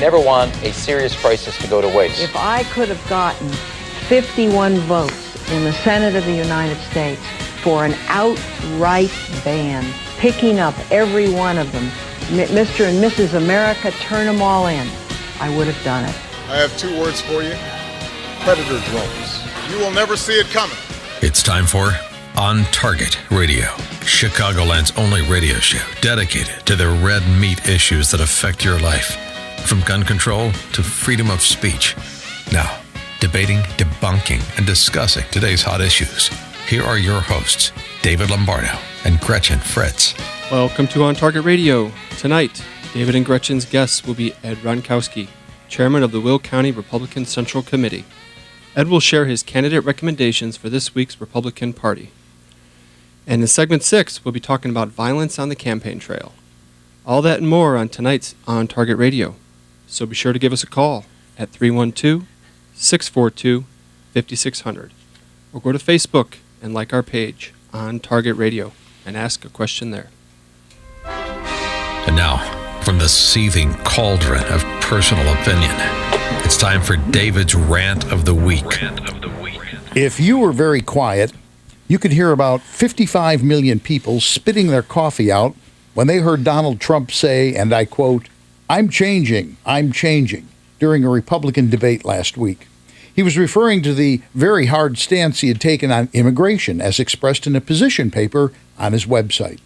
never want a serious crisis to go to waste. If I could have gotten 51 votes in the Senate of the United States for an outright ban, picking up every one of them, Mr. and Mrs. America, turn them all in, I would have done it. I have two words for you: predator drones. You will never see it coming. It's time for On Target Radio, Chicagoland's only radio show dedicated to the red meat issues that affect your life, from gun control to freedom of speech. Now, debating, debunking, and discussing today's hot issues. Here are your hosts, David Lombardo and Gretchen Fritz. Welcome to On Target Radio. Tonight, David and Gretchen's guests will be Ed Ronkowski, chairman of the Will County Republican Central Committee. Ed will share his candidate recommendations for this week's Republican Party. And in segment 6, we'll be talking about violence on the campaign trail. All that and more on tonight's On Target Radio. So be sure to give us a call at 312-642-5600 or go to Facebook and like our page, On Target Radio, and ask a question there. And now, from the seething cauldron of personal opinion, it's time for David's Rant of the Week. If you were very quiet, you could hear about 55 million people spitting their coffee out when they heard Donald Trump say, and I quote, I'm changing, during a Republican debate last week. He was referring to the very hard stance he had taken on immigration as expressed in a position paper on his website.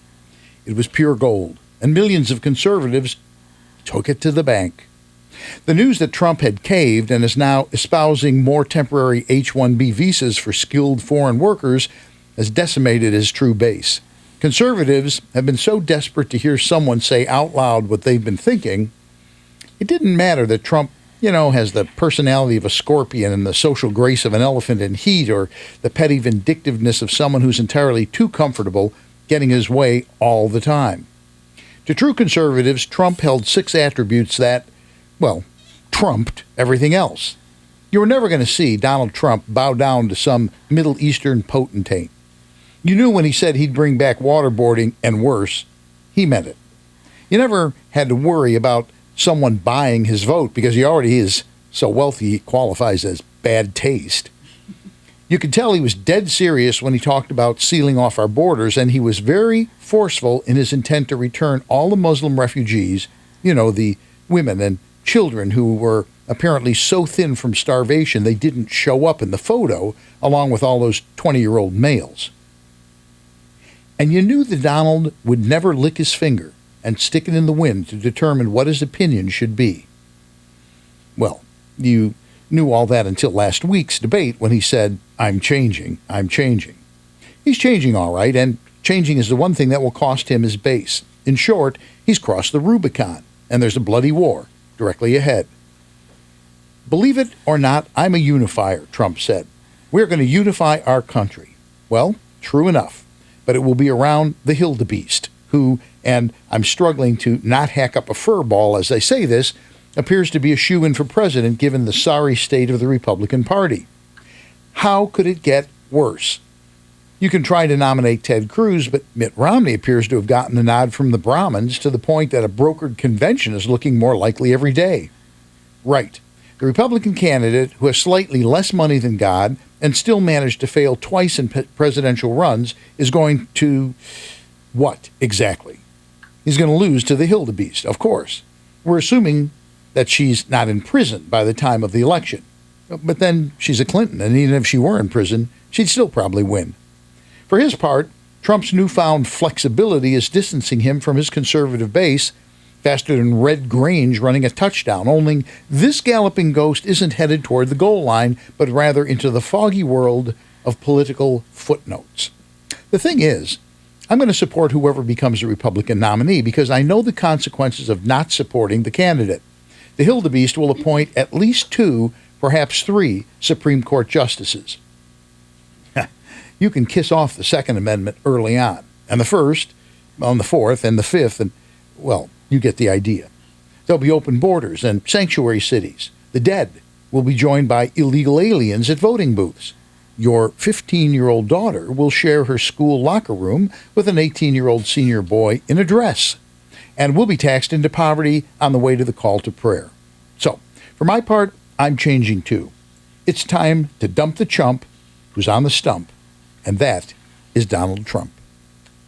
It was pure gold, and millions of conservatives took it to the bank. The news that Trump had caved and is now espousing more temporary H-1B visas for skilled foreign workers has decimated his true base. Conservatives have been so desperate to hear someone say out loud what they've been thinking, it didn't matter that Trump, has the personality of a scorpion and the social grace of an elephant in heat, or the petty vindictiveness of someone who's entirely too comfortable getting his way all the time. To true conservatives, Trump held 6 attributes that, trumped everything else. You were never going to see Donald Trump bow down to some Middle Eastern potentate. You knew when he said he'd bring back waterboarding and worse, he meant it. You never had to worry about someone buying his vote because he already is so wealthy he qualifies as bad taste. You could tell he was dead serious when he talked about sealing off our borders, and he was very forceful in his intent to return all the Muslim refugees, the women and children who were apparently so thin from starvation they didn't show up in the photo, along with all those 20-year-old males. And you knew that Donald would never lick his finger and stick it in the wind to determine what his opinion should be. Well, you knew all that until last week's debate when he said, I'm changing. He's changing all right, and changing is the one thing that will cost him his base. In short, he's crossed the Rubicon, and there's a bloody war directly ahead. Believe it or not, I'm a unifier, Trump said. We're going to unify our country. Well, true enough, but it will be around the wildebeest, who, and I'm struggling to not hack up a fur ball as I say this, appears to be a shoo-in for president given the sorry state of the Republican Party. How could it get worse? You can try to nominate Ted Cruz, but Mitt Romney appears to have gotten the nod from the Brahmins to the point that a brokered convention is looking more likely every day. Right. The Republican candidate, who has slightly less money than God and still managed to fail twice in presidential runs, is going to what exactly? He's going to lose to the wildebeest, of course. We're assuming that she's not in prison by the time of the election. But then she's a Clinton, and even if she were in prison, she'd still probably win. For his part, Trump's newfound flexibility is distancing him from his conservative base faster than Red Grange running a touchdown, only this galloping ghost isn't headed toward the goal line, but rather into the foggy world of political footnotes. The thing is, I'm going to support whoever becomes a Republican nominee because I know the consequences of not supporting the candidate. The wildebeest will appoint at least 2, perhaps 3 Supreme Court justices. You can kiss off the Second Amendment early on, and the First, on the Fourth, and the Fifth, and, you get the idea. There'll be open borders and sanctuary cities. The dead will be joined by illegal aliens at voting booths. Your 15-year-old daughter will share her school locker room with an 18-year-old senior boy in a dress, and will be taxed into poverty on the way to the call to prayer. So, for my part, I'm changing too. It's time to dump the chump who's on the stump, and that is Donald Trump.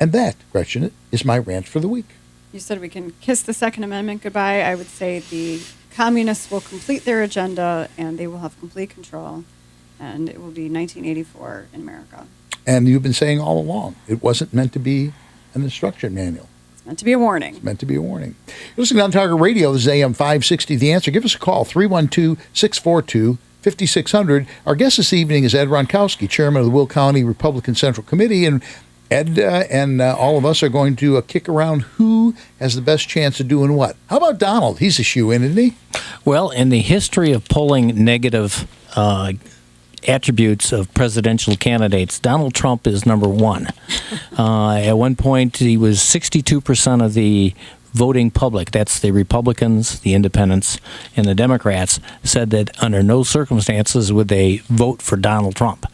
And that, Gretchen, is my rant for the week. You said we can kiss the Second Amendment goodbye. I would say the communists will complete their agenda and they will have complete control, and it will be 1984 in America. And you've been saying all along, it wasn't meant to be an instruction manual. It's meant to be a warning. It's meant to be a warning. You're listening on Target Radio. This is AM560 The Answer. Give us a call, 312-642-5600. Our guest this evening is Ed Ronkowski, chairman of the Will County Republican Central Committee. And Ed and all of us are going to kick around who has the best chance of doing what. How about Donald? He's a shoo-in, isn't he? Well, in the history of polling negative attributes of presidential candidates, Donald Trump is number one. At one point, he was 62% of the voting public, that's the Republicans, the Independents, and the Democrats, said that under no circumstances would they vote for Donald Trump.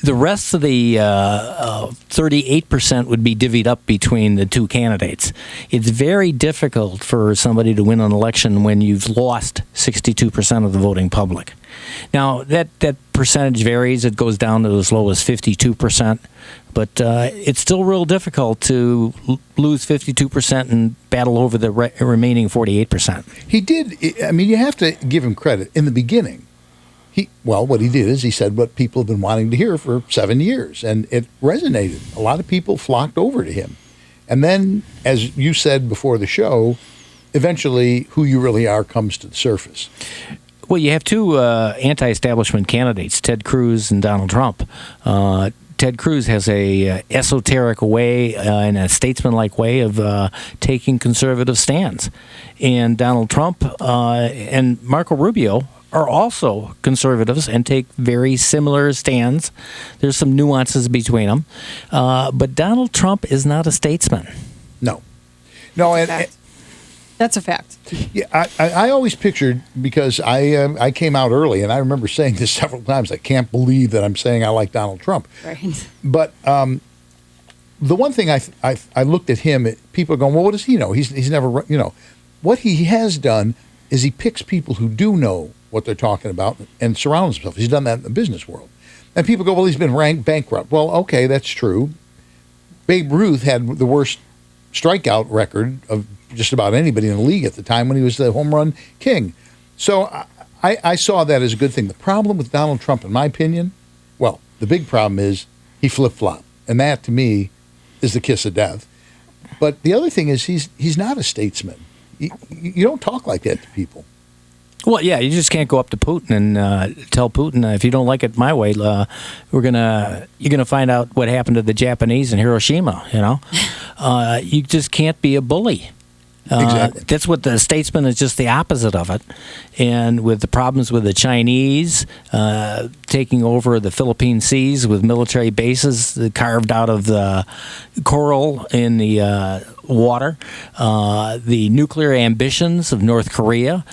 The rest of the 38% would be divvied up between the two candidates. It's very difficult for somebody to win an election when you've lost 62% of the voting public. Now, that percentage varies. It goes down to as low as 52%, but it's still real difficult to lose 52% and battle over the remaining 48%. He did. I mean, you have to give him credit. In the beginning, what he did is he said what people have been wanting to hear for 7 years, and it resonated. A lot of people flocked over to him. And then, as you said before the show, eventually who you really are comes to the surface. Well, you have two anti-establishment candidates, Ted Cruz and Donald Trump. Ted Cruz has a esoteric way and a statesman-like way of taking conservative stands. And Donald Trump and Marco Rubio are also conservatives and take very similar stands. There's some nuances between them. But Donald Trump is not a statesman. No, That's a fact. Yeah, I always pictured, because I came out early, and I remember saying this several times, I can't believe that I'm saying I like Donald Trump. Right. But the one thing I looked at him, people are going, well, what does he know? He's never, what he has done is he picks people who do know what they're talking about and surrounds himself. He's done that in the business world. And people go, well, he's been ranked bankrupt. Well, okay, that's true. Babe Ruth had the worst strikeout record of just about anybody in the league at the time when he was the home run king. So I saw that as a good thing. The problem with Donald Trump, in my opinion, well, the big problem is he flip-flopped. And that, to me, is the kiss of death. But the other thing is he's not a statesman. You don't talk like that to people. Well, yeah, you just can't go up to Putin and tell Putin, if you don't like it my way, you're gonna find out what happened to the Japanese in Hiroshima. You just can't be a bully. Exactly. That's what the statesman is, just the opposite of it. And with the problems with the Chinese taking over the Philippine seas with military bases carved out of the coral in the water, the nuclear ambitions of North Korea,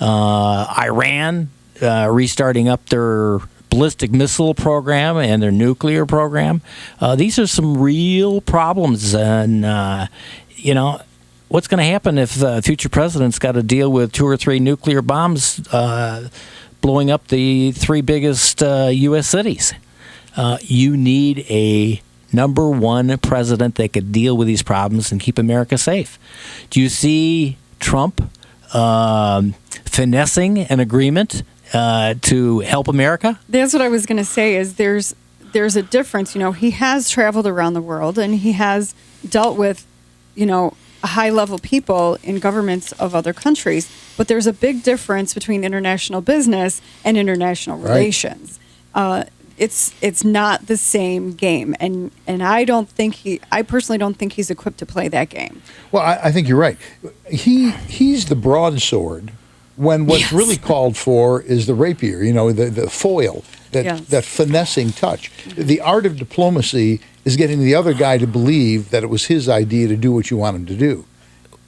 Iran restarting up their ballistic missile program and their nuclear program. These are some real problems, and what's going to happen if the future president's got to deal with 2 or 3 nuclear bombs blowing up the 3 biggest U.S. cities? You need a number one president that could deal with these problems and keep America safe. Do you see Trump finessing an agreement to help America? That's what I was going to say, is there's a difference. He has traveled around the world and he has dealt with, high-level people in governments of other countries, but there's a big difference between international business and international relations. It's not the same game, and I personally don't think he's equipped to play that game. Well, I think you're right. He's the broadsword when what's really called for is the rapier, the foil, that finessing touch. The art of diplomacy is getting the other guy to believe that it was his idea to do what you want him to do.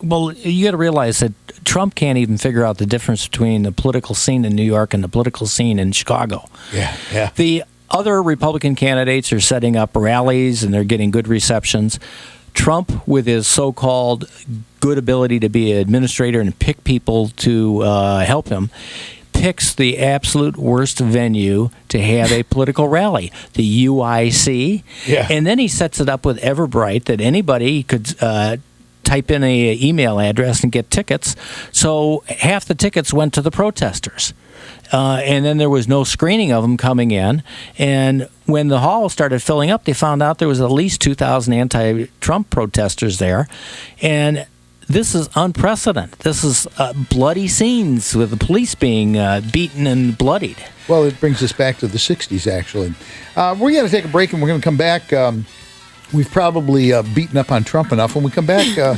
Well, you got to realize that Trump can't even figure out the difference between the political scene in New York and the political scene in Chicago. Yeah. The other Republican candidates are setting up rallies and they're getting good receptions. Trump, with his so-called good ability to be an administrator and pick people to help him, picks the absolute worst venue to have a political rally, the UIC. Yeah. And then he sets it up with Everbright that anybody could type in a email address and get tickets. So half the tickets went to the protesters. And then there was no screening of them coming in. And when the hall started filling up, they found out there was at least 2,000 anti-Trump protesters there. And this is unprecedented. This is bloody scenes with the police being beaten and bloodied. Well, it brings us back to the 60s, actually. We're going to take a break, and we're going to come back. We've probably beaten up on Trump enough. When we come back,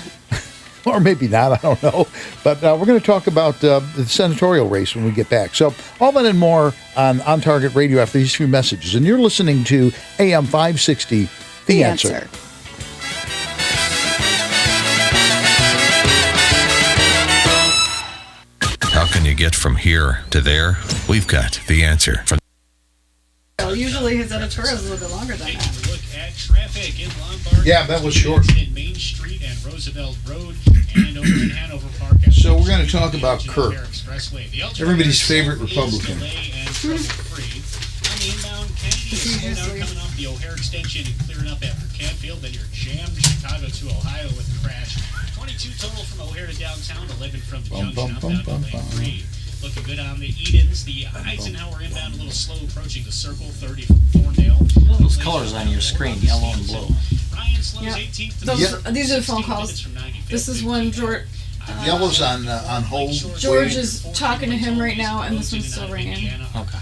or maybe not, I don't know. But we're going to talk about the senatorial race when we get back. So all that and more on Target Radio after these few messages. And you're listening to AM560, The Answer. How can you get from here to there? We've got the answer. Usually his editorial is a little bit longer than that. Look at traffic in Lombardo. Yeah, that was short. In Main Street and Roosevelt Road and over in Hanover Park. So we're going to talk about Kirk, everybody's favorite Republican. Coming off the O'Hare extension and clearing up after Canfield, then you're jammed Chicago to Ohio with a crash. 22 total from O'Hare to downtown, 11 from the junction outbound to Lane 3. Looking good on the Edens. The Eisenhower inbound a little slow approaching the circle, 30 from Thorndale. Those colors on your screen, yellow and blue. Ryan slows Yep. 18th to These are the phone calls. This is when George Yellow's on hold. George is talking to him right now, and this one's still ringing. Okay.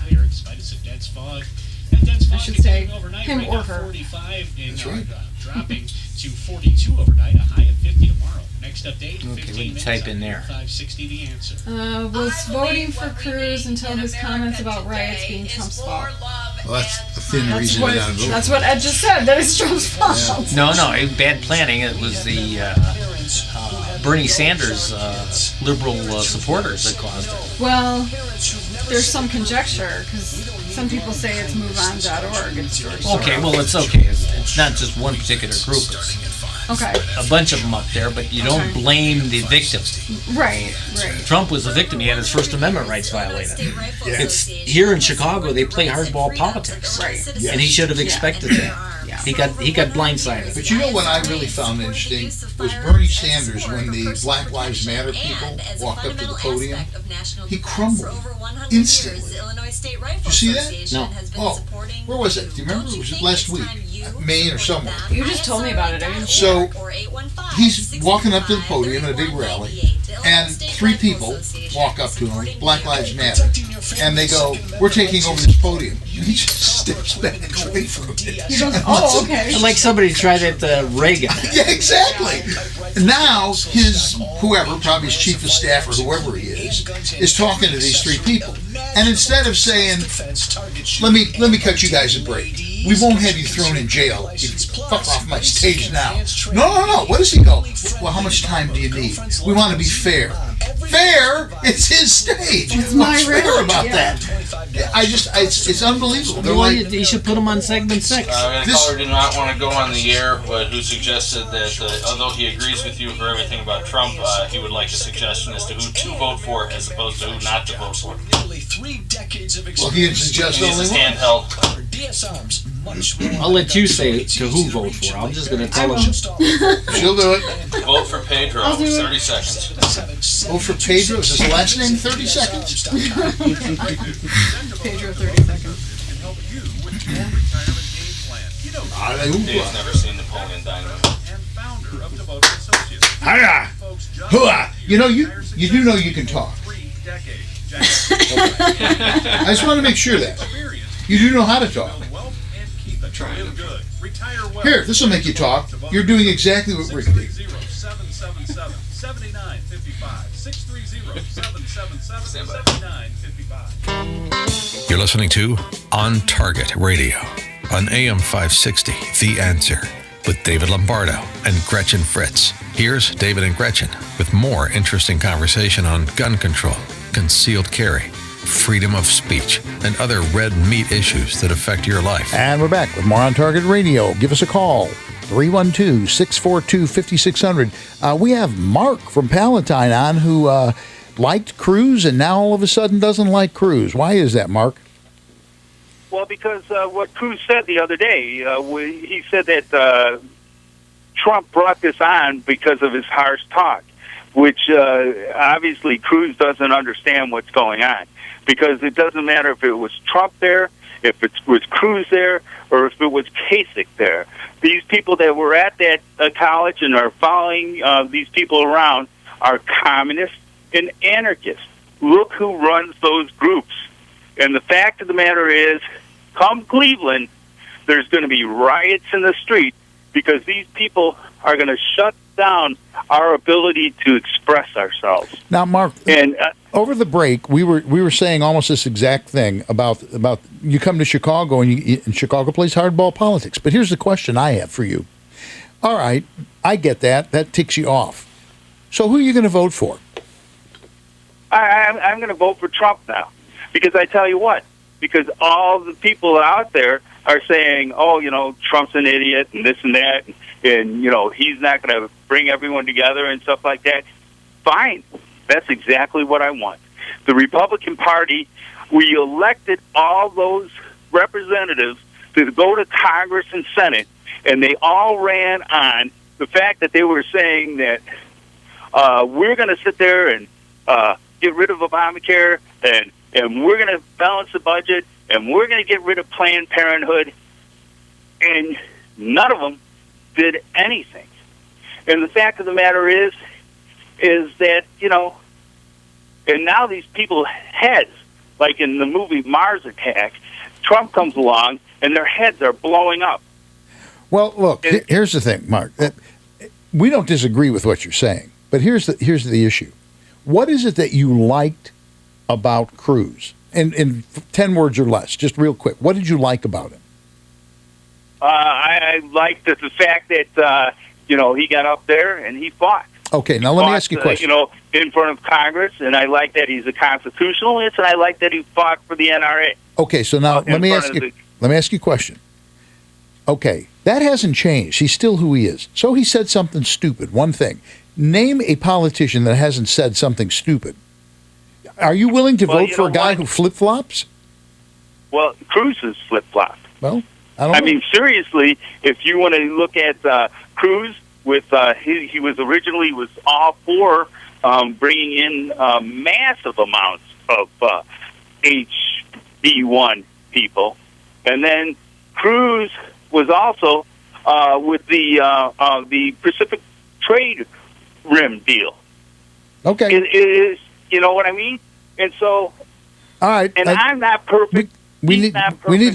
I should say him or her. That's right. Dropping to 42 overnight, a high of 50 tomorrow. Next update, Okay, 15 we minutes. type in there. 560 The Answer. Was voting for Cruz until his comments about riots being Trump's fault. Well, that's a thin reason to not vote. That's what Ed just said. That it's Trump's fault. No, bad planning. It was the Bernie Sanders liberal supporters that caused it. Well, there's some conjecture because some people say it's MoveOn.org. It's George. Okay, well, it's okay. It's not just one particular group. It's Okay. a bunch of them up there, but you don't blame the victim. Right. Trump was a victim. He had his First Amendment rights violated. It's here in Chicago. They play hardball politics, Right. and he should have expected that. Yeah. He got blindsided. But you know what I really found interesting was Bernie Sanders, when the Black Lives Matter people walked up to the podium, he crumbled instantly. Did you see that? No. Oh, where was it? Do you remember? It was last week, Maine or somewhere. You just told me about it. I didn't. So he's walking up to the podium at a big rally, and three people walk up to him, Black Lives Matter, and they go, "We're taking over this podium." And he just steps back away from it. He goes, "Oh, okay." Like somebody tried at Reagan. Yeah, exactly. Now his whoever, probably his chief of staff or whoever he is talking to these three people, and instead of saying, "Let me cut you guys a break. We won't have you thrown in jail. You fuck off my stage now." No. What does he go? "Well, how much time do you need? We want to be fair." Fair? It's his stage. It's my What's fair rally, about yeah. that? It's unbelievable. They're Well, like, you should put him on segment 6. The caller did not want to go on the air, but who suggested that although he agrees with you for everything about Trump, he would like a suggestion as to who to vote for as opposed to who not to vote for. well, he didn't suggest He needs his only hand one. held. I'll let you say to who vote for. I'm just going to tell him. She'll do it. Vote for Pedro. I'll do it. 30 seconds. Vote for Pedro. Is his last name 30 seconds? Pedro, 30 seconds. Dave's never seen Napoleon Dynamite. Hiya! Hooah! You know, you do know you can talk. I just want to make sure that. You do know how to talk. Here, this will make you talk. You're doing exactly what Rick did. You're listening to On Target Radio on AM560 The Answer with David Lombardo and Gretchen Fritz. Here's David and Gretchen with more interesting conversation on gun control, concealed carry, freedom of speech, and other red meat issues that affect your life. And we're back with more On Target Radio. Give us a call, 312-642-5600. We have Mark from Palatine on who liked Cruz and now all of a sudden doesn't like Cruz. Why is that, Mark? Well, because what Cruz said the other day, he said that Trump brought this on because of his harsh talk, which obviously Cruz doesn't understand what's going on. Because it doesn't matter if it was Trump there, if it was Cruz there, or if it was Kasich there. These people that were at that college and are following these people around are communists and anarchists. Look who runs those groups. And the fact of the matter is, come Cleveland, there's going to be riots in the street because these people are going to shut down our ability to express ourselves. Now, Mark, and over the break, we were saying almost this exact thing about you come to Chicago and Chicago plays hardball politics. But here's the question I have for you. All right, I get that. That ticks you off. So who are you going to vote for? I'm going to vote for Trump now. Because I tell you what, because all the people out there are saying, oh, Trump's an idiot and this and that, and he's not going to bring everyone together and stuff like that. Fine. That's exactly what I want. The Republican Party, we elected all those representatives to go to Congress and Senate, and they all ran on the fact that they were saying that we're going to sit there and get rid of Obamacare, and we're going to balance the budget, and we're going to get rid of Planned Parenthood, and none of them did anything. And the fact of the matter is that, and now these people's heads, like in the movie Mars Attack, Trump comes along, and their heads are blowing up. Well, look, here's the thing, Mark. We don't disagree with what you're saying, but here's the issue. What is it that you liked about Cruz? In 10 words or less, just real quick. What did you like about him? I liked the fact that, he got up there and he fought. Okay, now let me ask you a question. In front of Congress, and I like that he's a constitutionalist, and I like that he fought for the NRA. Okay, so now let me ask you a question. Okay, that hasn't changed. He's still who he is. So he said something stupid, one thing. Name a politician that hasn't said something stupid. Are you willing to vote for a guy who flip-flops? Well, Cruz is flip-flopped. Well, I mean, seriously, if you want to look at Cruz, with he was originally all for bringing in massive amounts of HB1 people, and then Cruz was also with the Pacific Trade Rim deal. Okay, it is, you know what I mean? And so, all right, and I'm not perfect. We need to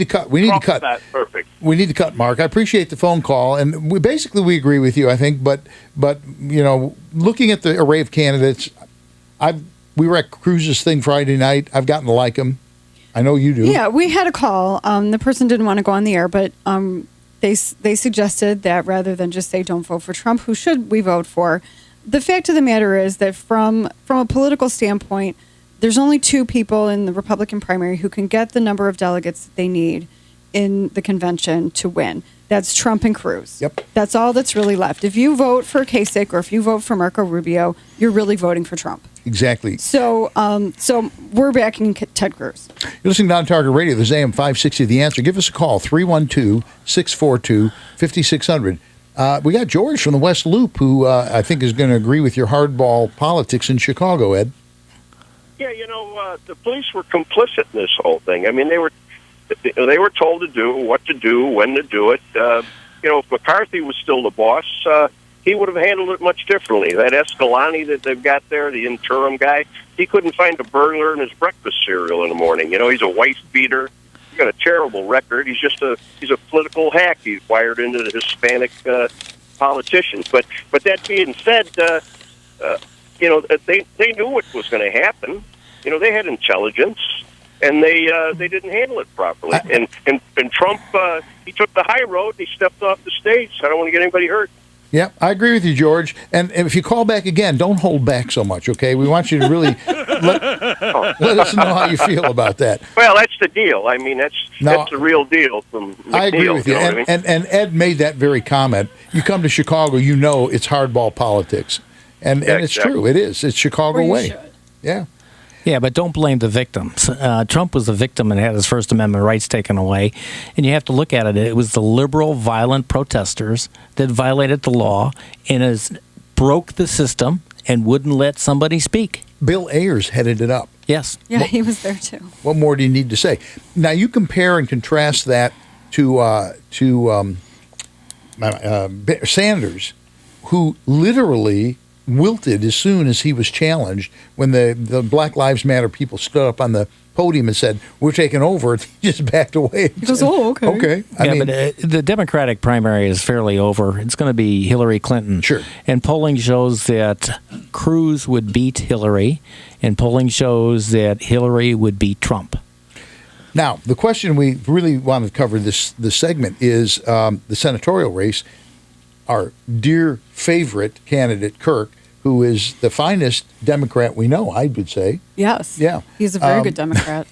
cut. We need to cut. Not perfect. We need to cut, Mark. I appreciate the phone call, and we agree with you, I think. But looking at the array of candidates, we were at Cruz's thing Friday night. I've gotten to like him. I know you do. Yeah, we had a call. The person didn't want to go on the air, but they suggested that rather than just say don't vote for Trump, who should we vote for? The fact of the matter is that from a political standpoint, there's only two people in the Republican primary who can get the number of delegates that they need in the convention to win. That's Trump and Cruz. Yep. That's all that's really left. If you vote for Kasich or if you vote for Marco Rubio, you're really voting for Trump. Exactly. So we're backing Ted Cruz. You're listening to On Target Radio. This is AM560 The Answer. Give us a call, 312-642-5600. We got George from the West Loop who I think is going to agree with your hardball politics in Chicago, Ed. Yeah, the police were complicit in this whole thing. I mean, they were told to do what to do, when to do it. If McCarthy was still the boss, he would have handled it much differently. That Escalante that they've got there, the interim guy, he couldn't find a burglar in his breakfast cereal in the morning. He's a wife beater. He's got a terrible record. He's a political hack. He's wired into the Hispanic politicians. But that being said, they knew what was going to happen. They had intelligence, and they didn't handle it properly. And Trump, he took the high road. He stepped off the stage. I don't want to get anybody hurt. Yep, I agree with you, George. And if you call back again, don't hold back so much, okay? We want you to really let us know how you feel about that. Well, that's the deal. I mean, that's the real deal from McNeil. I agree with you. know what I mean? And Ed made that very comment. You come to Chicago, you know it's hardball politics. And it's exactly. true. It is. It's Chicago Or you way. should. Yeah. Yeah, but don't blame the victims. Trump was a victim and had his First Amendment rights taken away. And you have to look at it. It was the liberal, violent protesters that violated the law and broke the system and wouldn't let somebody speak. Bill Ayers headed it up. Yes. Yeah, he was there too. What more do you need to say? Now, you compare and contrast that to Sanders, who literally wilted as soon as he was challenged when the Black Lives Matter people stood up on the podium and said, "We're taking over." He just backed away. He goes, "Oh, okay." Okay. But the Democratic primary is fairly over. It's going to be Hillary Clinton. Sure. And polling shows that Cruz would beat Hillary, and polling shows that Hillary would beat Trump. Now, the question we really want to cover this segment is the senatorial race. Our dear favorite candidate, Kirk, who is the finest Democrat we know, I would say. Yes. Yeah. He's a very good Democrat.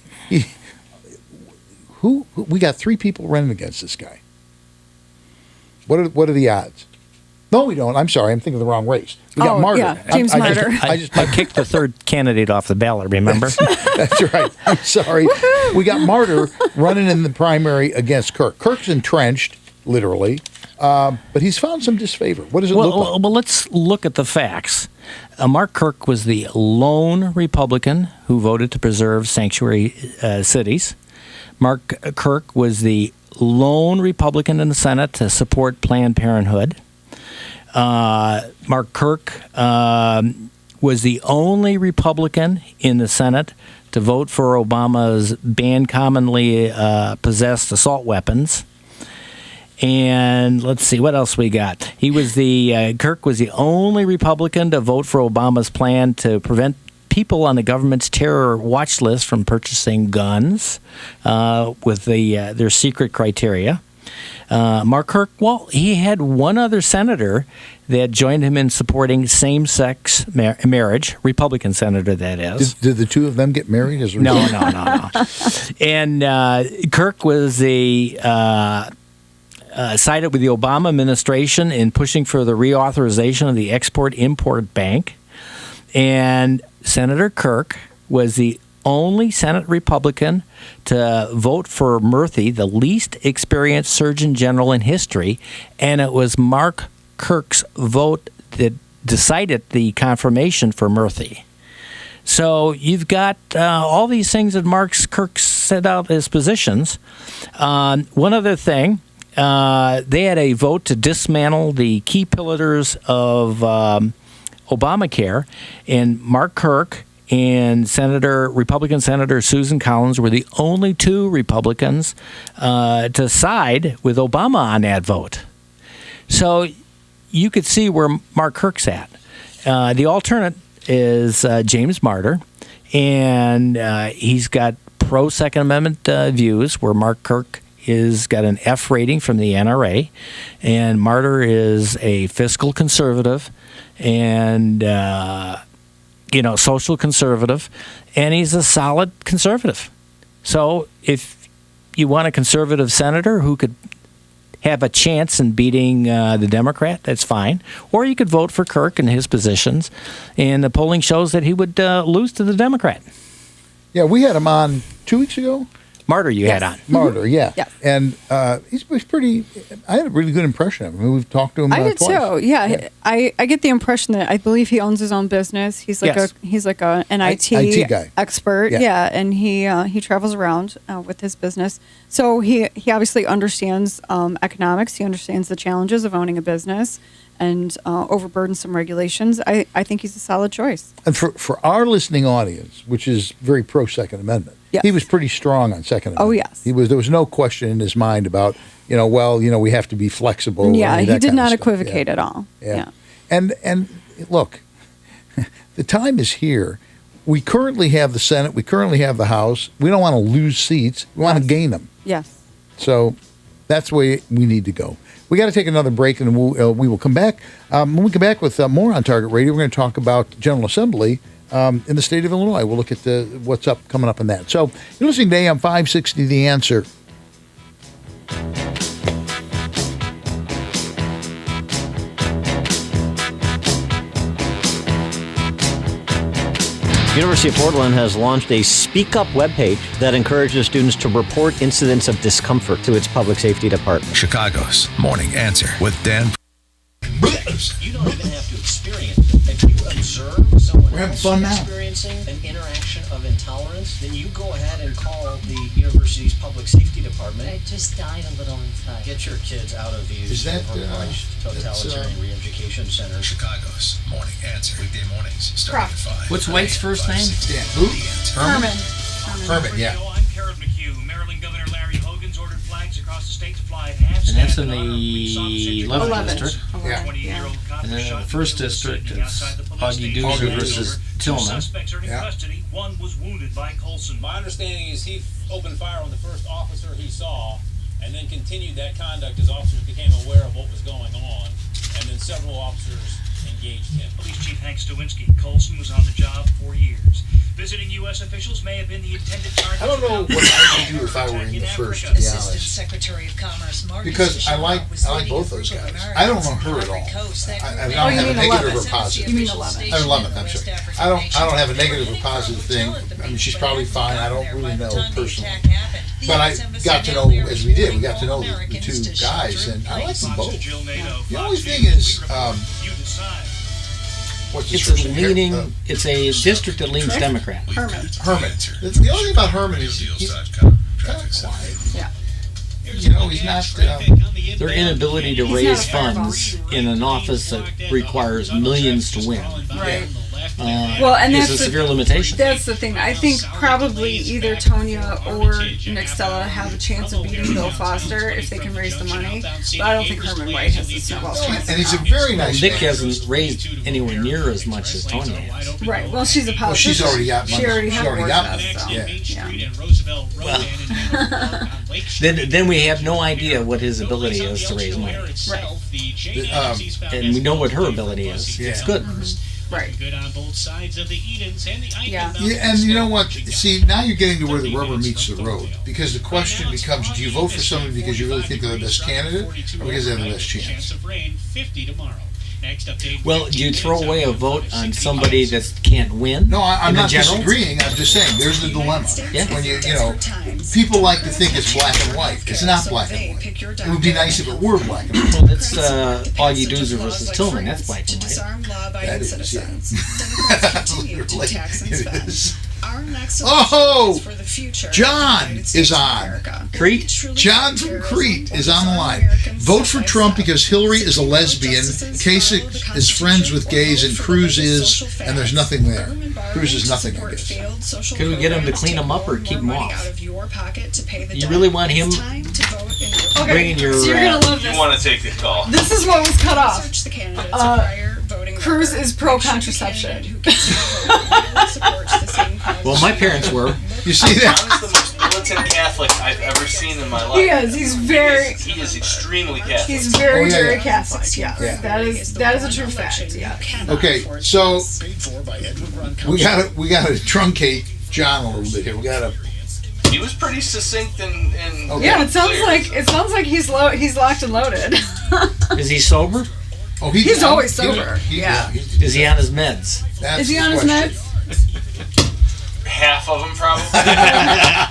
We got 3 people running against this guy. What are the odds? No, we don't. I'm sorry. I'm thinking of the wrong race. We got Martyr. Yeah, James Martyr. I kicked the third candidate off the ballot, remember? That's right. I'm sorry. We got Martyr running in the primary against Kirk. Kirk's entrenched, literally. But he's found some disfavor. What does it look like? Well, let's look at the facts. Mark Kirk was the lone Republican who voted to preserve sanctuary cities. Mark Kirk was the lone Republican in the Senate to support Planned Parenthood. Mark Kirk was the only Republican in the Senate to vote for Obama's ban commonly possessed assault weapons. And let's see, what else we got? Kirk was the only Republican to vote for Obama's plan to prevent people on the government's terror watch list from purchasing guns with their secret criteria. Mark Kirk, well, he had one other senator that joined him in supporting same-sex marriage, Republican senator, that is. Did the 2 of them get married? No. And Kirk was sided with the Obama administration in pushing for the reauthorization of the Export-Import Bank. And Senator Kirk was the only Senate Republican to vote for Murphy, the least experienced Surgeon General in history, and it was Mark Kirk's vote that decided the confirmation for Murphy. So you've got all these things that Kirk set out as positions. One other thing, they had a vote to dismantle the key pillars of Obamacare, and Mark Kirk and Republican Senator Susan Collins were the only 2 Republicans to side with Obama on that vote. So you could see where Mark Kirk's at. The alternate is James Martyr, and he's got pro-Second Amendment views, where Mark Kirk has got an F rating from the NRA, and Martyr is a fiscal conservative and social conservative, and he's a solid conservative. So if you want a conservative senator who could have a chance in beating the Democrat, that's fine. Or you could vote for Kirk and his positions, and the polling shows that he would lose to the Democrat. Yeah, we had him on 2 weeks ago. Martyr had on. Martyr, yeah. Yes. And he's pretty, I had a really good impression of him. I mean, we've talked to him I did twice. too. Yeah. I get the impression that I believe he owns his own business. He's like an IT guy. expert. Yeah. And he travels around with his business. So he obviously understands economics. He understands the challenges of owning a business and overburdensome regulations. I think he's a solid choice. And for our listening audience, which is very pro Second Amendment, yes. He was pretty strong on Second Amendment. Oh, yes. There was no question in his mind about, we have to be flexible. Yeah, he did not equivocate at all. Yeah. And look, the time is here. We currently have the Senate. We currently have the House. We don't want to lose seats. We want to gain them. Yes. So That's the way we need to go. We got to take another break, and we will come back. When we come back with more on Target Radio, we're going to talk about General Assembly in the state of Illinois. We'll look at what's coming up in that. So you're listening to AM560 The Answer. University of Portland has launched a Speak Up webpage that encourages students to report incidents of discomfort to its public safety department. Chicago's Morning Answer with Dan. You don't even have to experience it. If you observe someone else experiencing an interaction of intolerance, then you go ahead and call the university's public safety department. I just died a little inside. Get your kids out of these overpriced totalitarian re-education centers. Chicago's Morning Answer. Weekday mornings starting at 5. What's White's first name? Dan. Who? Herman. Yeah. I'm Karen McHugh. Maryland Governor Larry Hogan's ordered flags across the state to fly at half-staff. And that's in the 11th district. Yeah. And then the first district is Augie Doozer versus Tillman. Suspects are in custody. One was wounded by Colson. My understanding is he opened fire on the first officer he saw and then continued that conduct as officers became aware of what was going on, and then several officers engaged him. Police Chief Hank Stawinski. Colson was on the job for years. Visiting U.S. officials may have been the intended target. I don't know what I would do if I were in the first, to be honest. Secretary of Commerce Because I like both those guys. I don't know her at all. I don't have a negative or positive. You mean 11th? 11th, I'm sorry. I don't have a negative or positive thing. I mean, she's probably fine. I don't really know personally. But I got to know, as we did, we got to know the two guys, and I like them both. The only thing is, It's a district that leans Democrat. Herman. The only thing about Herman is he's kind of quiet. Yeah. You know, he's not. Their inability to raise funds in an office that requires millions to win. Right. Well, and that's a severe limitation. That's the thing. I think probably either Tonya or Nick Stella have a chance of beating Bill Foster if they can raise the money. But I don't think Herman White has a snowball chance. And he's a very nice Nick man. hasn't raised anywhere near as much as Tonya has. Right. Well, she's a politician. Well, she's already got money. She already She's already got money. so. Yeah. Then we have no idea what his ability is to raise money. Right. And we know what her ability is. Yeah. It's good. Right. Good on both sides of the Edens and the Yeah. And you know what? See, now you're getting to where the rubber meets the road. Because the question becomes, do you vote for somebody because you really think they're the best candidate or because they have the best chance? Well, do you throw away a vote on somebody that can't win? No, I'm not general? disagreeing. I'm just saying there's the dilemma. Yeah. When you know, people like to think it's black and white. It's not black and white. It would be nice if it were black and white. Well, that's Augie Doozer versus Tillman. That's black and white. That is, yeah. Literally, it is. Our next Oh, for the future John is on. Crete? John from Crete is on the line. Vote for Trump because Hillary is a lesbian, Kasich is friends with gays, and Cruz is, and there's nothing there. Cruz is nothing, I guess. Can we get him to clean them up or keep them off? You really want him bringing your... So you're going to love this. You want to take the call. This is what was cut off. Cruz is pro-contraception. Well, my parents were. You see that? John is the most militant Catholic I've ever seen in my life. He is. He's very... He is extremely Catholic. He's very, very yeah. Catholic, yes. That is a true fact, yeah. Okay, so we gotta truncate John a little bit here. We gotta. He was pretty succinct and Okay. Yeah, it sounds like he's locked and loaded. Is he sober? Oh, he's always sober. Yeah. Is he on his meds? Is he on his meds? half of them probably.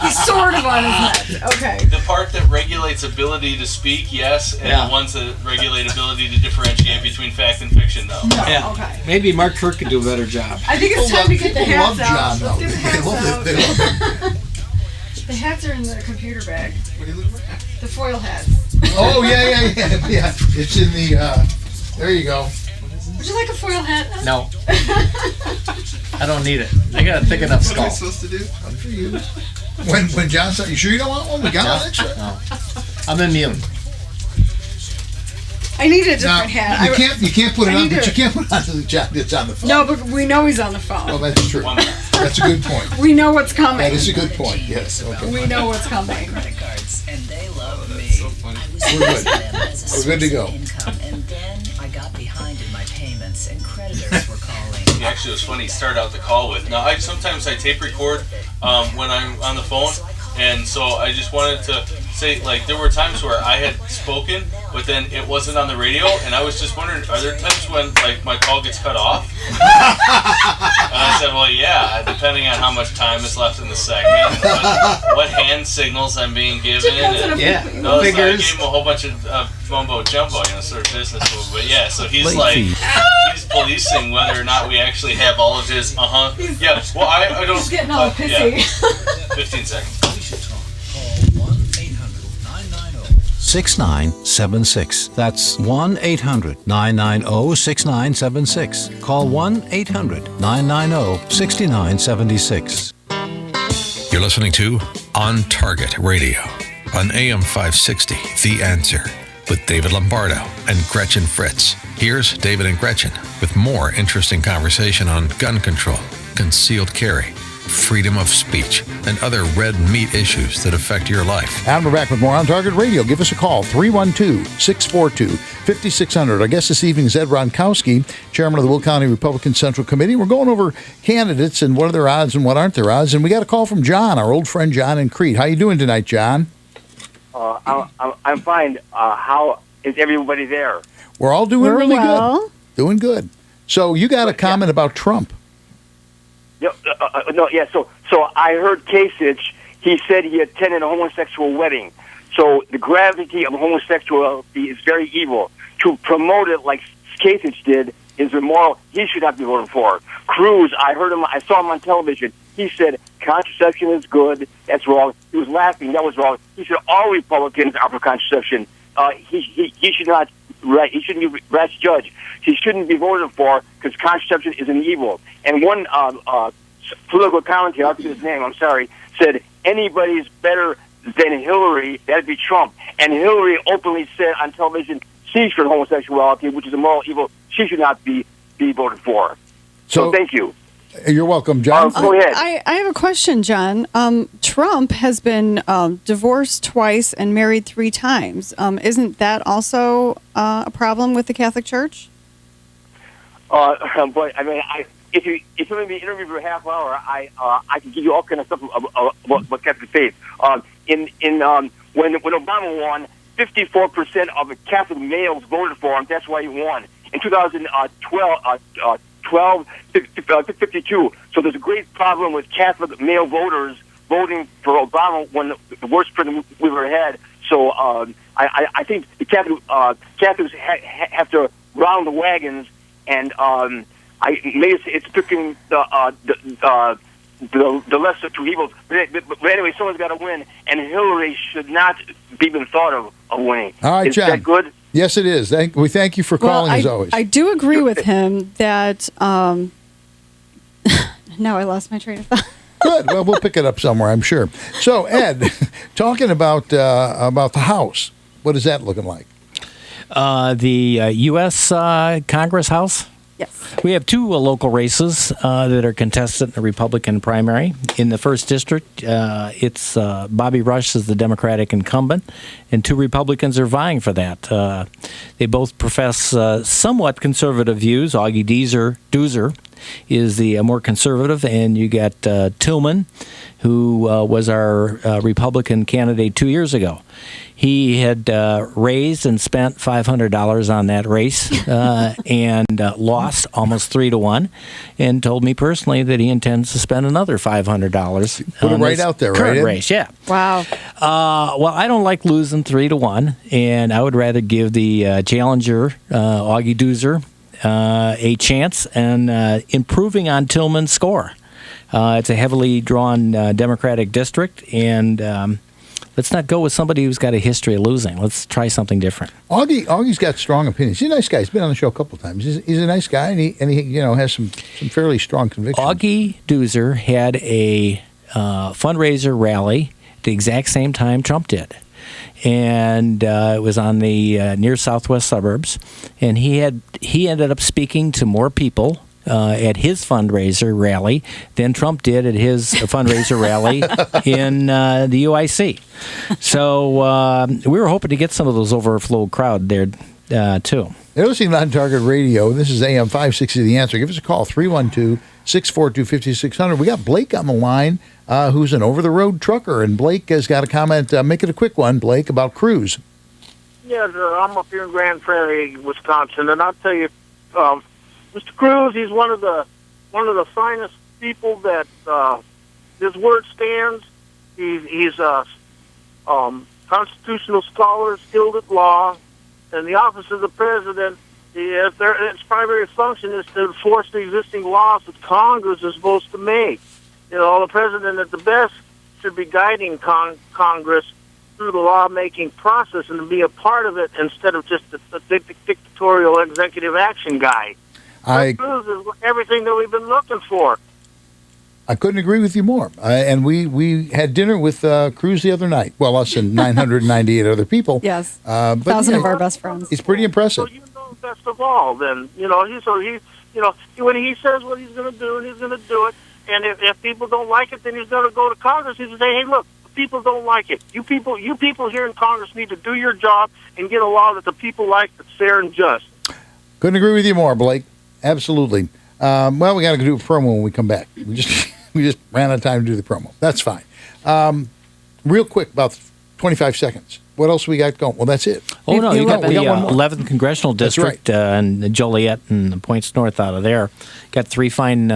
He's sort of on his meds. Okay. The part that regulates ability to speak, yes, and the ones that regulate ability to differentiate between fact and fiction, though. No. Yeah. Okay. Maybe Mark Kirk could do a better job. I think it's time to get the hats out. John, Let's get the hats out. They love him. The hats are in the computer bag. What are you looking for? The foil hats. Oh, yeah. It's in the, there you go. Would you like a foil hat? No. I don't need it. I got a thick enough skull. What am I supposed to do? One for you. When John said, you sure you don't want one? We got one extra. No. I'm immune. I need a different hat. You can't put it on, but you can't put it on to the John that's on the phone. No, but we know he's on the phone. Oh, that's true. That's a good point. We know what's coming. That is a good point, yes. Okay. We know what's coming. Credit cards, and they love me. So funny. We're good. We're good to go. And then I got behind in my payments, and creditors were calling. Actually, it was funny. He started out the call with, now sometimes I tape record when I'm on the phone, and so I just wanted to say, like, there were times where I had spoken, but then it wasn't on the radio, and I was just wondering, are there times when, like, my call gets cut off? And I said, well, yeah, depending on how much time is left in the segment, what hand signals I'm being given, and I gave him a whole bunch of mumbo jumbo, sort of business move. But yeah, so he's he's policing whether or not we actually have all of his yeah. Well, I don't. He's getting all pissy. Yeah. 15 seconds. 6976. That's 1-800-990-6976. Call 1-800-990-6976. You're listening to On Target Radio on AM560 The Answer with David Lombardo and Gretchen Fritz. Here's David and Gretchen with more interesting conversation on gun control, concealed carry, freedom of speech, and other red meat issues that affect your life. And we're back with more On Target Radio. Give us a call, 312-642-5600. Our guest this evening is Ed Ronkowski, chairman of the Will County Republican Central Committee. We're going over candidates and what are their odds and what aren't their odds. And we got a call from John, our old friend John in Crete. How you doing tonight, John? I'm fine. How is everybody there? We're all doing really good. Doing good. So you got a comment about Trump. So I heard Kasich. He said he attended a homosexual wedding. So the gravity of homosexuality is very evil. To promote it like Kasich did is immoral. He should not be voted for. Cruz, I saw him on television. He said contraception is good. That's wrong. He was laughing. That was wrong. He said all Republicans are for contraception. He should not. Right, he shouldn't be rash judge. He shouldn't be voted for because contraception is an evil. And one political commentator, I'll give his name, I'm sorry, said anybody's better than Hillary, that'd be Trump. And Hillary openly said on television she's for homosexuality, which is a moral evil. She should not be voted for. So thank you. You're welcome, John. Go ahead. I have a question, John. Trump has been divorced twice and married 3 times. Isn't that also a problem with the Catholic Church? But I mean, if you're going to be interviewed for a half hour, I can give you all kind of stuff about Catholic faith. When Obama won, 54% of the Catholic males voted for him. That's why he won. In 52. So there's a great problem with Catholic male voters voting for Obama when the worst president we've ever had. So I think the Catholics have to round the wagons, and maybe it's picking the lesser of two evils. But anyway, someone's got to win, and Hillary should not be even thought of winning. All right, John. Is that good? Yes, it is. We thank you for calling as always. I do agree with him that. Now I lost my train of thought. Good. Well, we'll pick it up somewhere, I'm sure. So, Ed, talking about the House, what is that looking like? The U.S. Congress House? Yes. We have 2 local races that are contested in the Republican primary. In the 1st District, it's Bobby Rush is the Democratic incumbent, and 2 Republicans are vying for that. They both profess somewhat conservative views. Augie Doozer is the more conservative, and you got Tillman, who was our Republican candidate 2 years ago. He had raised and spent $500 on that race and lost almost 3-1, and told me personally that he intends to spend another $500. Put it right out there, current right? Race, yeah. Wow. Well, I don't like losing 3-1, and I would rather give the challenger, Augie Doozer, a chance and improving on Tillman's score. It's a heavily drawn Democratic district, and let's not go with somebody who's got a history of losing. Let's try something different. Augie's got strong opinions. He's a nice guy. He's been on the show a couple of times. He's a nice guy, and he has some fairly strong convictions. Augie Doozer had a fundraiser rally at the exact same time Trump did. And it was on the near southwest suburbs, and he ended up speaking to more people at his fundraiser rally than Trump did at his fundraiser rally in the UIC. So we were hoping to get some of those overflow crowd there, too. You're listening to On Target Radio. This is AM560 The Answer. Give us a call, 312-642-5600. We got Blake on the line, who's an over-the-road trucker. And Blake has got a comment. Make it a quick one, Blake, about Cruz. Yeah, I'm up here in Grand Prairie, Wisconsin, and I'll tell you, Mr. Cruz, he's one of the finest people that his word stands. He's a constitutional scholar, skilled at law, and the office of the president, its primary function is to enforce the existing laws that Congress is supposed to make. You know, the president at the best should be guiding Congress through the lawmaking process and to be a part of it instead of just a dictatorial executive action guy. Cruz is everything that we've been looking for. I couldn't agree with you more. And we had dinner with Cruz the other night. Well, us and 998 other people. Yes, but, 1,000 of our best friends. He's pretty impressive. So you know, best of all, then when he says what he's going to do, and he's going to do it. And if people don't like it, then he's going to go to Congress and say, "Hey, look, people don't like it. You people here in Congress need to do your job and get a law that the people like, that's fair and just." Couldn't agree with you more, Blake. Absolutely. Well, we got to do a promo when we come back. We just ran out of time to do the promo. That's fine. Real quick, about 25 seconds. What else we got going? Well, that's it. Oh, no, you got the one more. 11th Congressional District and Joliet and the points north out of there. Got three fine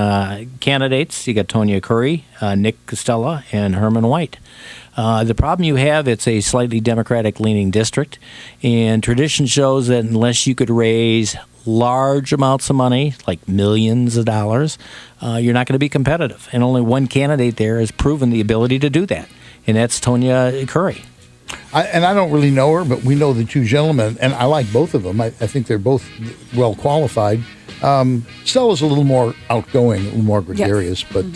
candidates. You got Tonya Curry, Nick Costella, and Herman White. The problem you have, it's a slightly Democratic-leaning district, and tradition shows that unless you could raise large amounts of money, like millions of dollars, you're not going to be competitive. And only one candidate there has proven the ability to do that, and that's Tonya Curry. I don't really know her, but we know the two gentlemen, and I like both of them. I think they're both well qualified. Stella's a little more outgoing, a little more gregarious, but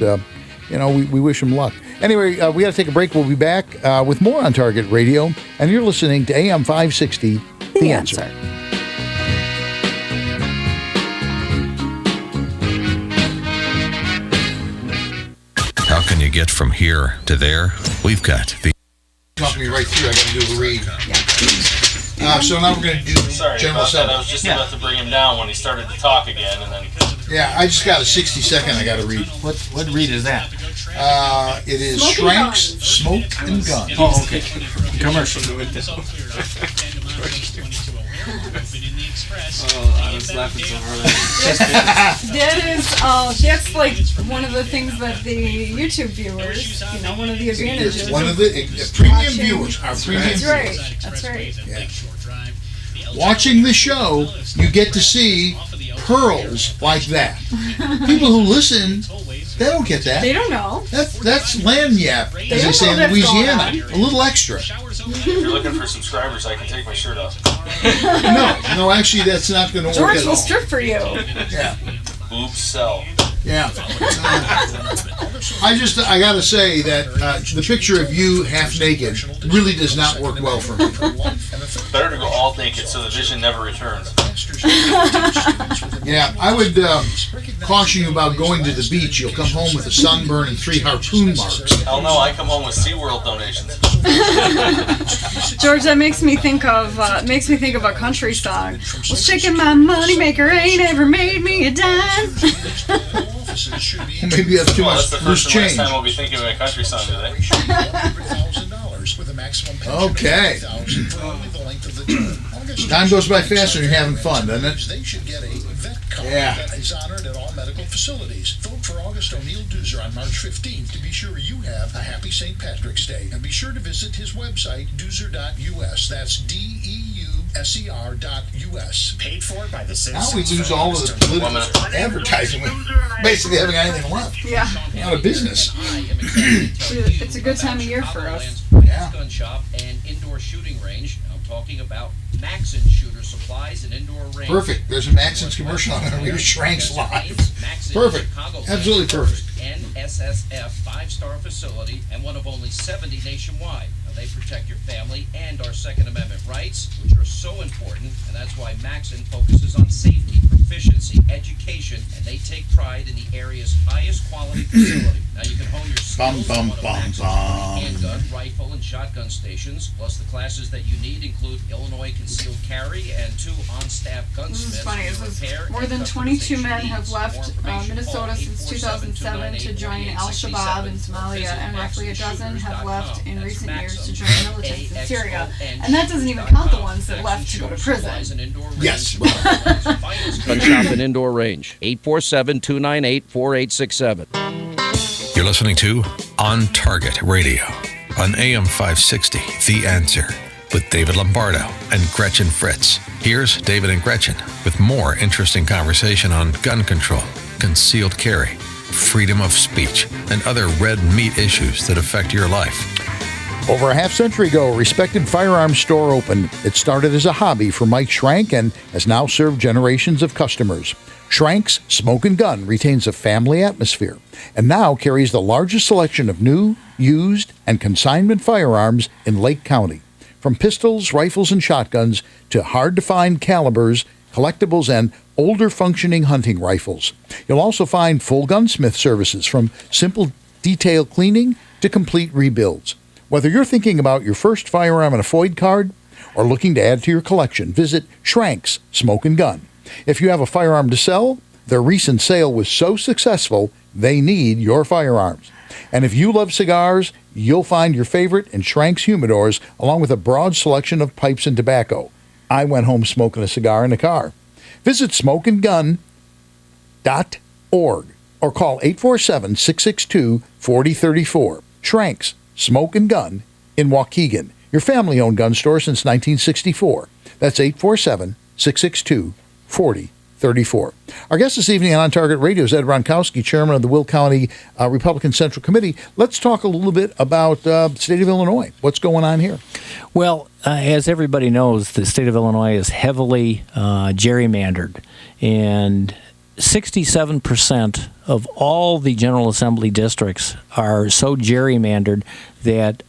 we wish him luck. Anyway, we got to take a break. We'll be back with more on Target Radio, and you're listening to AM560 The Answer. How can you get from here to there? We've got the... Talk me right through. I got to do a read. So now we're going to do Sorry General about that. Assembly. I was just about to bring him down when he started to talk again, and then... Yeah, I just got a 60-second I got to read. What read is that? It is Shranks, Smoke, and Guns. Oh, okay. Commercial. I was laughing so hard. That's like one of the things that the YouTube viewers, one of the advantages. It's one of the premium viewers. Our premium viewers. That's right. Yeah. Watching the show, you get to see pearls like that. People who listen, they don't get that. They don't know. That's lagniappe, as they say in Louisiana. A little extra. If you're looking for subscribers, I can take my shirt off. No, actually, that's not going to work George at will all. strip for you. Yeah. Boobs sell. Yeah. I got to say that the picture of you half naked really does not work well for me. Better to go all naked so the vision never returns. Yeah, I would caution you about going to the beach. You'll come home with a sunburn and 3 harpoon marks. Hell no, I come home with SeaWorld donations. George, that makes me think of a country song. Well, shaking my moneymaker ain't ever made me a dime. Maybe you have too That's much the loose first and last change. time we'll be thinking of a country song today. Okay. Time goes by fast when you're having fun, doesn't it? They should get a vet card Yeah. that is honored at all medical facilities. Vote for August O'Neill Doozer on March 15th to be sure you have a happy St. Patrick's Day. And be sure to visit his website, doozer.us. That's DEUSER.us. Paid for by the Now we lose all of the political advertising. We're basically having anything left. Yeah. Out of business. It's a good time of year for us. Yeah. Gun shop and indoor shooting range. I'm talking about Maxon shooter supplies and indoor range. Perfect. There's a Maxon's commercial. I'm going to read Shrank's live. Perfect. Absolutely perfect. And SSF 5-star facility and one of only 70 nationwide. Now, they protect your family and our Second Amendment rights, which are so important, and that's why Maxon focuses on safety, proficiency, education, and they take pride in the area's highest quality facility. Now, you can hone your skills on one of Maxon's handgun, rifle, and shotgun stations, plus the classes that you need include Illinois concealed carry and 2 on-staff gunsmiths. This is funny. It says more than 22 men have left Minnesota since 2007 to join al-Shabaab in Somalia, and roughly a dozen have left in recent years to join militants in Syria. And that doesn't even count the ones that left to go to prison. Yes. Gun shop and indoor range. 847-298-4867. You're listening to On Target Radio on AM560 The Answer with David Lombardo and Gretchen Fritz. Here's David and Gretchen with more interesting conversation on gun control, concealed carry, freedom of speech, and other red meat issues that affect your life. Over a half-century ago, a respected firearms store opened. It started as a hobby for Mike Schrank and has now served generations of customers. Schrank's Smoke and Gun retains a family atmosphere and now carries the largest selection of new, used, and consignment firearms in Lake County. From pistols, rifles, and shotguns to hard-to-find calibers, collectibles, and older functioning hunting rifles. You'll also find full gunsmith services from simple detail cleaning to complete rebuilds. Whether you're thinking about your first firearm and a FOID card or looking to add to your collection, visit Schrank's Smoke and Gun. If you have a firearm to sell, their recent sale was so successful, they need your firearms. And if you love cigars, you'll find your favorite in Schrank's humidors, along with a broad selection of pipes and tobacco. I went home smoking a cigar in the car. Visit smokeandgun.org or call 847-662-4034. Schrank's Smoke and Gun in Waukegan, your family-owned gun store since 1964. That's 847-662-4034. Our guest this evening on Target Radio is Ed Ronkowski, chairman of the Will County Republican Central Committee. Let's talk a little bit about the state of Illinois. What's going on here? Well, as everybody knows, the state of Illinois is heavily gerrymandered, and 67% of all the General Assembly districts are so gerrymandered that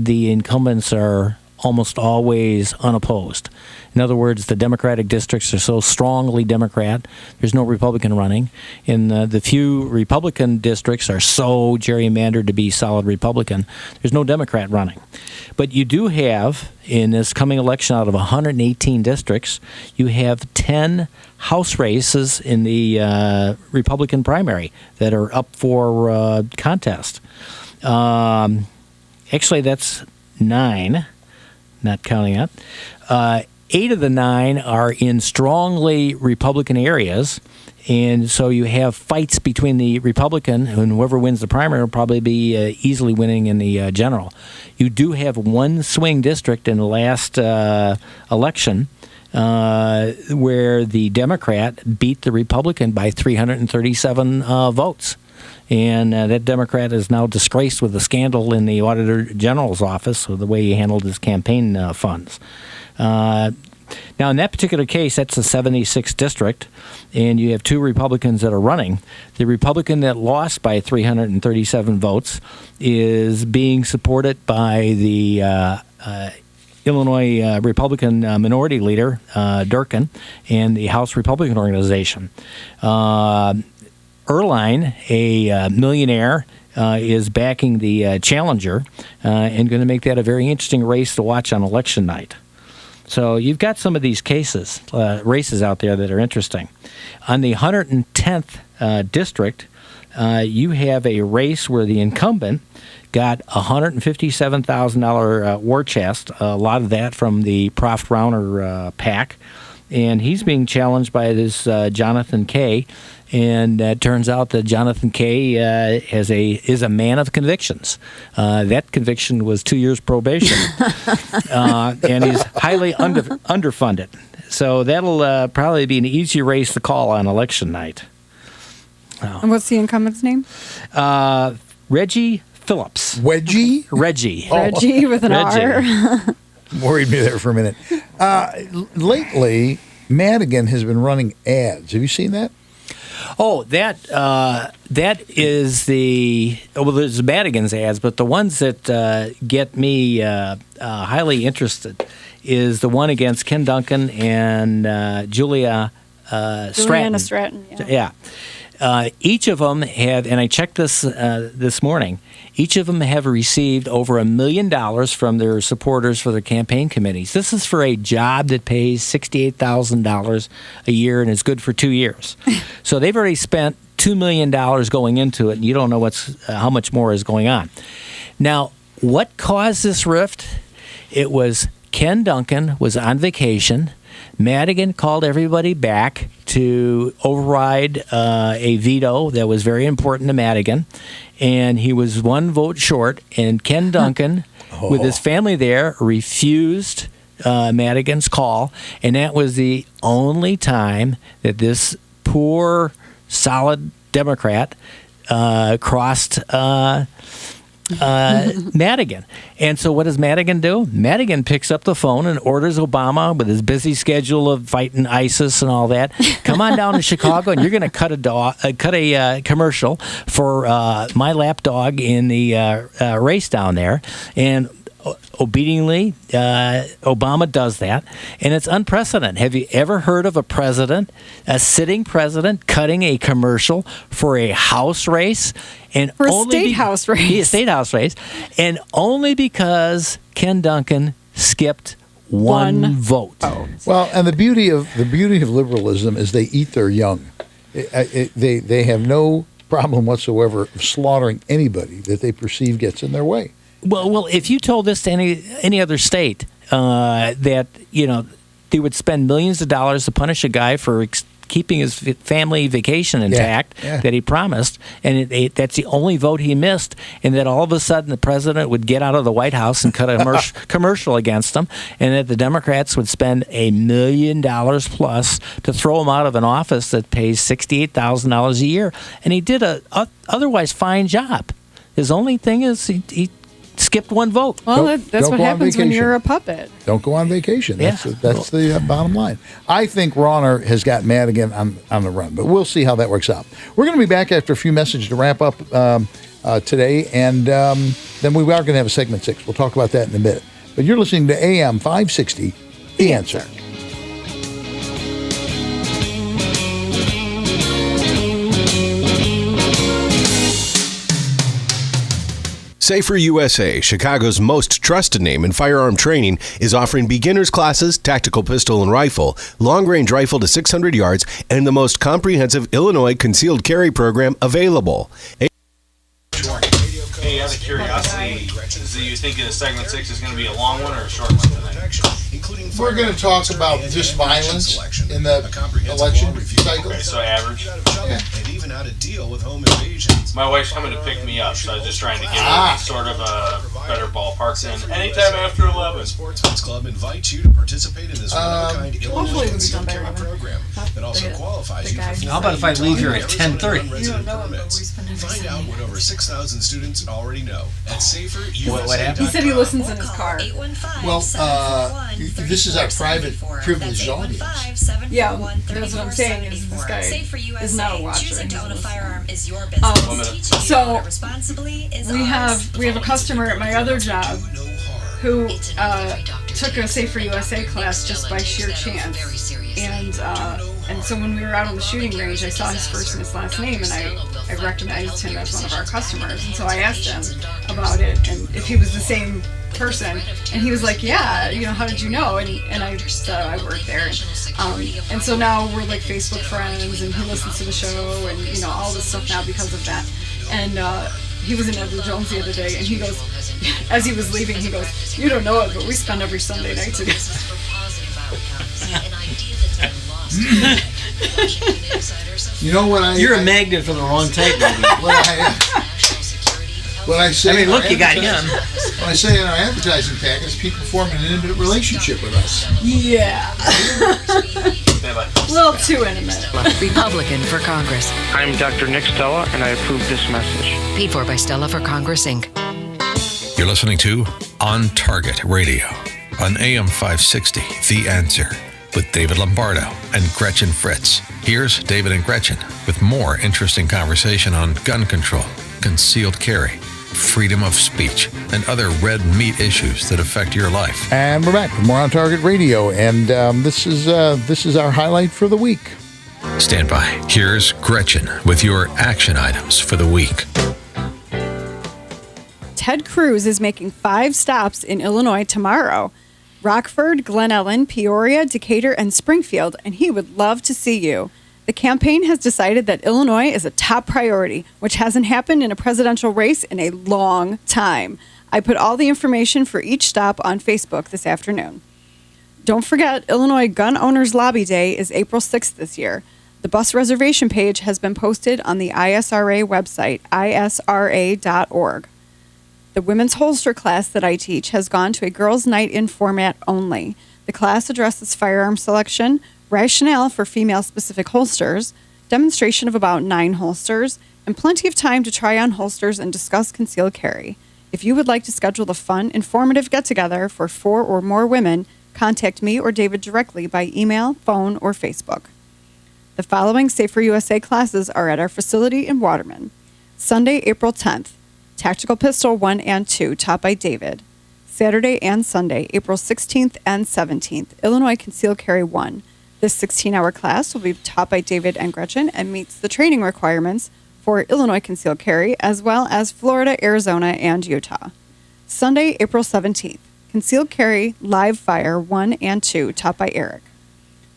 the incumbents are almost always unopposed. In other words, the Democratic districts are so strongly Democrat, there's no Republican running. And the few Republican districts are so gerrymandered to be solid Republican, there's no Democrat running. But you do have, in this coming election, out of 118 districts, you have 10 House races in the Republican primary that are up for contest. Actually, that's 9, not counting up. 8 of the 9 are in strongly Republican areas, and so you have fights between the Republican, and whoever wins the primary will probably be easily winning in the general. You do have one swing district in the last election where the Democrat beat the Republican by 337 votes. And that Democrat is now disgraced with a scandal in the Auditor General's office with the way he handled his campaign funds. Now, in that particular case, that's the 76th district, and you have 2 Republicans that are running. The Republican that lost by 337 votes is being supported by the Illinois Republican Minority Leader, Durkin, and the House Republican Organization. Erline, a millionaire, is backing the challenger and going to make that a very interesting race to watch on election night. So you've got some of these races out there that are interesting. On the 110th district, you have a race where the incumbent got a $157,000 war chest, a lot of that from the Proft Rauner PAC, and he's being challenged by this Jonathan Kay. And it turns out that Jonathan Kay is a man of convictions. That conviction was 2 years probation, and he's highly underfunded. So that'll probably be an easy race to call on election night. And what's the incumbent's name? Reggie Phillips. Wedgie? Reggie. Oh. Reggie with an R. Worried me there for a minute. Lately, Madigan has been running ads. Have you seen that? Oh, that is there's Madigan's ads, but the ones that get me highly interested is the one against Ken Duncan and Juliana Stratton. Yeah. Each of them have, and I checked this morning, each of them have received over $1 million from their supporters for their campaign committees. This is for a job that pays $68,000 a year and is good for 2 years. So they've already spent $2 million going into it, and you don't know how much more is going on. Now, what caused this rift? It was Ken Duncan was on vacation. Madigan called everybody back to override a veto that was very important to Madigan, and he was one vote short, and Ken Duncan, with his family there, refused Madigan's call, and that was the only time that this poor, solid Democrat crossed Madigan. And so what does Madigan do? Madigan picks up the phone and orders Obama, with his busy schedule of fighting ISIS and all that, come on down to Chicago and you're going to cut a commercial for my lap dog in the race down there. And obediently, Obama does that, and it's unprecedented. Have you ever heard of a sitting president, cutting a commercial for a House race? And for a state house race, and only because Ken Duncan skipped one vote. Well, and the beauty of liberalism is they eat their young. They have no problem whatsoever of slaughtering anybody that they perceive gets in their way. Well, if you told this to any other state that they would spend millions of dollars to punish a guy for keeping his family vacation intact that he promised, and that's the only vote he missed, and that all of a sudden the president would get out of the White House and cut a commercial against him, and that the Democrats would spend $1 million plus to throw him out of an office that pays $68,000 a year, and he did a otherwise fine job. His only thing is he skipped one vote. Well, that's what happens when you're a puppet. Don't go on vacation. That's the bottom line. I think Rauner has got Madigan on the run, but we'll see how that works out. We're going to be back after a few messages to wrap up today, and then we are going to have a segment 6. We'll talk about that in a minute. But you're listening to AM560, The Answer. Safer USA, Chicago's most trusted name in firearm training, is offering beginners classes, tactical pistol and rifle, long-range rifle to 600 yards, and the most comprehensive Illinois concealed carry program available. Hey, out of curiosity, do you think that segment 6 is going to be a long one or a short one tonight? We're going to talk about just violence in the election cycle. Okay, so average. Yeah. And even how to deal with home invasions. My wife's coming to pick me up, so I was just trying to get her sort of a better ballpark in anytime after 11. Sportsman's Club invites you to participate in this one-of-a-kind Illinois concealed carry program that also qualifies you for full. How about if I leave here at 10:30? Find out what over 6,000 students already know at Safer USA. What happened? He said he listens in his car. Well, this is our private privileged audience. Yeah, that's what I'm saying. Is this guy is not a watcher. Choosing to own a firearm is your business. So we have a customer at my other job who took a Safer USA class just by sheer chance, and so when we were out on the shooting range, I saw his first and his last name, and I recognized him as one of our customers, and so I asked him about it and if he was the same person, and he was like, yeah, how did you know? And I said I worked there, and so now we're like Facebook friends, and he listens to the show, and all this stuff now because of that. And he was in Edward Jones the other day, and he goes, as he was leaving, he goes, you don't know it, but we spend every Sunday night together. You know what You're a magnet for the wrong type, maybe. What I say, I mean, look, you got him. What I say in our advertising package, people form an intimate relationship with us. Yeah. A little too intimate. Republican for Congress. I'm Dr. Nick Stella, and I approve this message. Paid for by Stella for Congress, Inc. You're listening to On Target Radio on AM560, The Answer. with David Lombardo and Gretchen Fritz. Here's David and Gretchen with more interesting conversation on gun control, concealed carry, freedom of speech, and other red meat issues that affect your life. And we're back with more On Target Radio, and this is our highlight for the week. Stand by. Here's Gretchen with your action items for the week. Ted Cruz is making 5 stops in Illinois tomorrow. Rockford, Glen Ellen, Peoria, Decatur, and Springfield, and he would love to see you. The campaign has decided that Illinois is a top priority, which hasn't happened in a presidential race in a long time. I put all the information for each stop on Facebook this afternoon. Don't forget, Illinois Gun Owners Lobby Day is April 6th this year. The bus reservation page has been posted on the ISRA website, isra.org. The women's holster class that I teach has gone to a girls' night-in format only. The class addresses firearm selection, rationale for female-specific holsters, demonstration of about 9 holsters, and plenty of time to try on holsters and discuss concealed carry. If you would like to schedule a fun, informative get-together for 4 or more women, contact me or David directly by email, phone, or Facebook. The following Safer USA classes are at our facility in Waterman. Sunday, April 10th. Tactical Pistol 1 and 2, taught by David. Saturday and Sunday, April 16th and 17th, Illinois Concealed Carry 1. This 16-hour class will be taught by David and Gretchen and meets the training requirements for Illinois Concealed Carry, as well as Florida, Arizona, and Utah. Sunday, April 17th, Concealed Carry Live Fire 1 and 2, taught by Eric.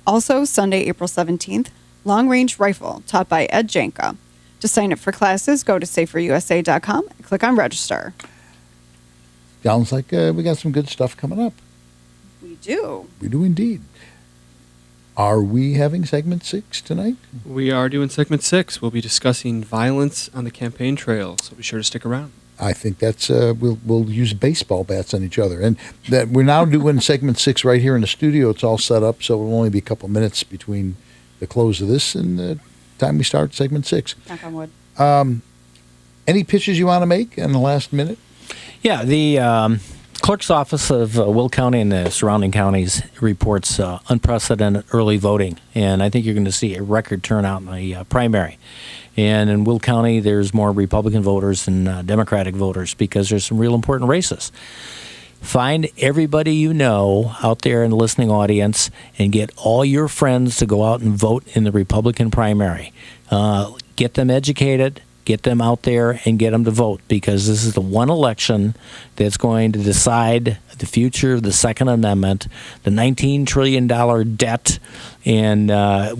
Also, Sunday, April 17th, Long Range Rifle, taught by Ed Janka. To sign up for classes, go to saferusa.com and click on register. Sounds like we got some good stuff coming up. We do. We do indeed. Are we having segment 6 tonight? We are doing segment 6. We'll be discussing violence on the campaign trail, so be sure to stick around. I think that's we'll use baseball bats on each other, and that we're now doing segment 6 right here in the studio. It's all set up, so it'll only be a couple minutes between the close of this and the time we start segment 6. Knock on wood. Any pitches you want to make in the last minute? Yeah, the clerk's office of Will County and the surrounding counties reports unprecedented early voting, and I think you're going to see a record turnout in the primary. And in Will County, there's more Republican voters than Democratic voters because there's some real important races. Find everybody you know out there in the listening audience and get all your friends to go out and vote in the Republican primary. Get them educated, get them out there, and get them to vote because this is the one election that's going to decide the future of the Second Amendment, the $19 trillion debt, and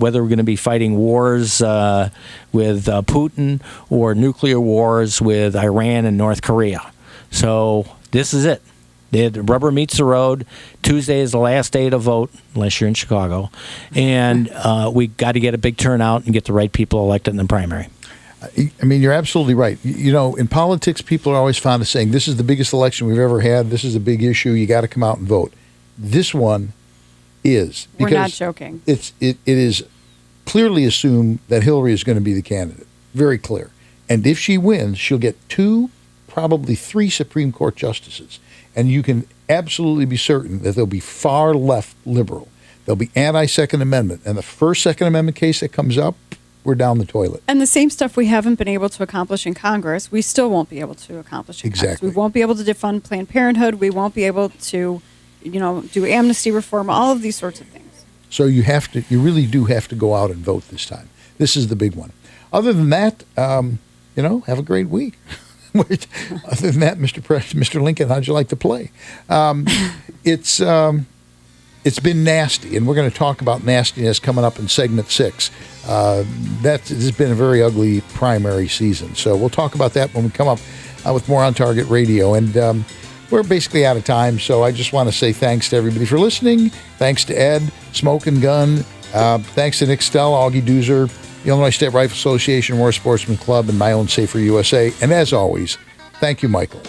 whether we're going to be fighting wars with Putin or nuclear wars with Iran and North Korea. So this is it. The rubber meets the road. Tuesday is the last day to vote, unless you're in Chicago. And we got to get a big turnout and get the right people elected in the primary. I mean, you're absolutely right. You know, in politics, people are always fond of saying, this is the biggest election we've ever had. This is a big issue. You got to come out and vote. This one is. We're not joking. It is clearly assumed that Hillary is going to be the candidate. Very clear. And if she wins, she'll get 2, probably 3 Supreme Court justices. And you can absolutely be certain that they'll be far left liberal. They'll be anti-Second Amendment. And the first Second Amendment case that comes up, we're down the toilet. And the same stuff we haven't been able to accomplish in Congress, we still won't be able to accomplish in Congress. We won't be able to defund Planned Parenthood. We won't be able to, do amnesty reform, all of these sorts of things. So you really do have to go out and vote this time. This is the big one. Other than that, have a great week. Other than that, Mr. Lincoln, how'd you like to play? It's been nasty, and we're going to talk about nastiness coming up in segment 6. This has been a very ugly primary season, so we'll talk about that when we come up with more On Target Radio. And we're basically out of time, so I just want to say thanks to everybody for listening. Thanks to Ed, Smoke and Gun. Thanks to Nick Stell, Augie Doozer, the Illinois State Rifle Association, War Sportsman Club, and my own Safer USA. And as always, thank you, Michael.